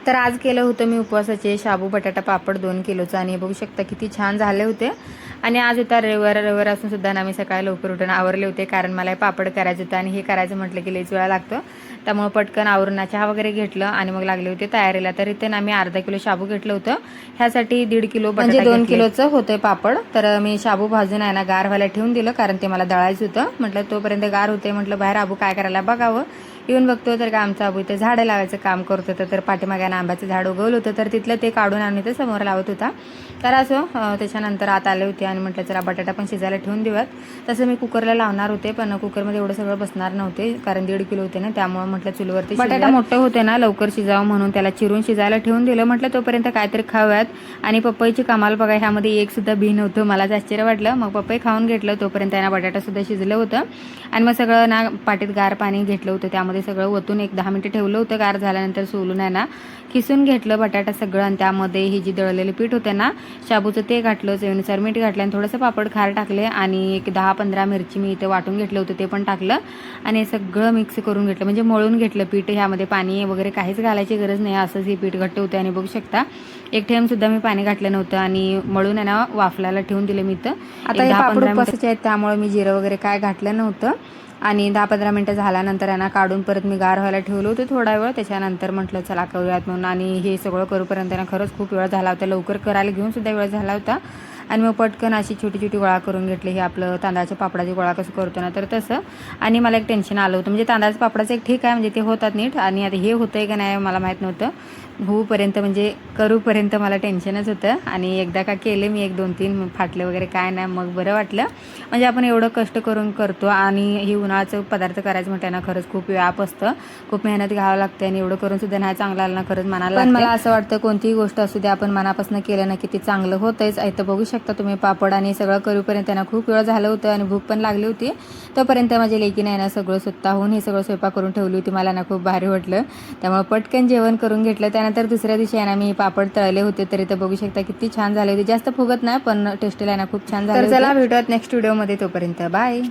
तर आज केलं होतं मी उपवासाचे शाबू बटाटा पापड 2 किलोचा आणि बघू शकता किती छान झाले होते। आणि आज होता रविवार असून सुद्धा ना मी सकाळी लवकर उठून आवरले होते, कारण मला पापड करायचं होतं आणि हे करायचं म्हटलं की लईच वेळ लागतो। त्यामुळे पटकन आवरून चहा वगैरे घेतलं आणि मग लागले होते तयारीला। तर इथे ना मी अर्धा किलो शाबू घेतलं होतं, ह्यासाठी 1.5 किलो म्हणजे 2 किलोचं होतं पापड। तर मी शाबू भाजून आहे ना गार व्हायला ठेवून दिलं, कारण ते मला दळायचं होतं। म्हटलं तोपर्यंत गार होते, म्हटलं बाहेर आबू काय करायला बघावं। येऊन बघतो तर का आमचा आबू इथे झाडं लावायचं काम करत होतं। तर पाठीमागे आंब्याचं झाड उगवलं होतं, तर तिथलं ते काढून आणून इथे समोर लावत होता। तर असं त्याच्यानंतर आत आले होते आणि म्हटलं चला बटाटा पण शिजायला ठेवून देऊयात। तसं मी कुकरला लावणार होते, पण कुकरमध्ये एवढं सगळं बसणार नव्हते, कारण 1.5 किलो होते ना, त्यामुळे म्हटलं चुलीवरती बटाटा मोठं होते ना लवकर शिजावं म्हणून त्याला चिरून शिजायला ठेवून दिलं। म्हटलं तोपर्यंत काहीतरी खाऊयात। आणि पपईची कमाल बघा, ह्यामध्ये एक सुद्धा बी नव्हतं, मला आश्चर्य वाटलं। मग पपई खाऊन घेतलं, तोपर्यंत त्यांना बटाटा सुद्धा शिजलं होतं। आणि मग सगळं ना पाटीत गार पाणी घेतलं होतं, त्यामध्ये सगळं ओतून एक 10 मिनिटं ठेवलं होतं। गार झाल्यानंतर सोलून आहे ना किसून घेतलं बटाटा सगळं, आणि त्यामध्ये ही जी दळलेली पीठ होते ना शाबूचं ते घातलं, चवीनुसार मीठ घातलं आणि थोडंसं पापड खार टाकले आणि एक 10-15 मिरची मी इथे वाटून घेतलं होतं ते पण टाकलं आणि सगळं मिक्स करून घेतलं, म्हणजे मळून घेतलं पीठ। ह्यामध्ये पाणी वगैरे काहीच घालायची गरज नाही, असंच हे पीठ घट्ट होतं। आणि बघू शकता एक थेंब सुद्धा मी पाणी घातलं नव्हतं आणि मळून आहे ना वाफलायला ठेवून दिले मी इथं। आता हे पापड उपवासाचे आहेत त्यामुळे मी जिरं वगैरे काय घातलं नव्हतं। आणि 10-15 मिनिटं झाल्यानंतर यांना काढून परत मी गार व्हायला ठेवलं होतं थोडा वेळ। त्याच्यानंतर म्हटलं चला करूयात म्हणून, आणि हे सगळं करूपर्यंत त्यांना खरंच खूप वेळ झाला होता, लवकर करायला घेऊन सुद्धा वेळ झाला होता। आणि मग पटकन अशी छोटी छोटी गोळा करून घेतली, हे आपलं तांदळाच्या पापडाची गोळा कसं करतो ना तर तसं। आणि मला एक टेन्शन आलं होतं, म्हणजे तांदळाच्या पापडाचं एक ठीक आहे, म्हणजे ते होतात नीट, आणि आता हे होतंय का नाही मला माहीत नव्हतं। होऊपर्यंत म्हणजे करूपर्यंत मला टेन्शनच होतं। आणि एकदा का केले मी 1-2-3 फाटले वगैरे काय नाही, मग बरं वाटलं। म्हणजे आपण एवढं कष्ट करून करतो आणि हे उन्हाळ्याचं पदार्थ करायचं म्हटलं ना खरंच खूप व्याप असतं, खूप मेहनत घ्यावं लागते, आणि एवढं करून सुद्धा नाही चांगलं आलं ना खरंच मनाला लागतं। पण मला असं वाटतं कोणतीही गोष्ट असू दे आपण मनापासून केलं ना की ते चांगलं होतंच। इथं बघू शकता तुम्ही पापड आणि सगळं करूपर्यंत त्यांना खूप वेळ झालं होतं आणि भूक पण लागली होती। तोपर्यंत माझ्या लेकीने आहे ना सगळं स्वतःहून हे सगळं स्वयंपाक करून ठेवली होती, मला ना खूप भारी वाटलं। त्यामुळे पटकन जेवण करून घेतलं। त्यानंतर दुसऱ्या दिवशी आहे ना मी पापड तळले होते, तर इथं बघू शकता किती छान झाले होते, जास्त फुगत नाही पण टेस्टीला आहे ना खूप छान झाले होते। तर चला भेटूयात नेक्स्ट व्हिडिओमध्ये, तोपर्यंत बाय।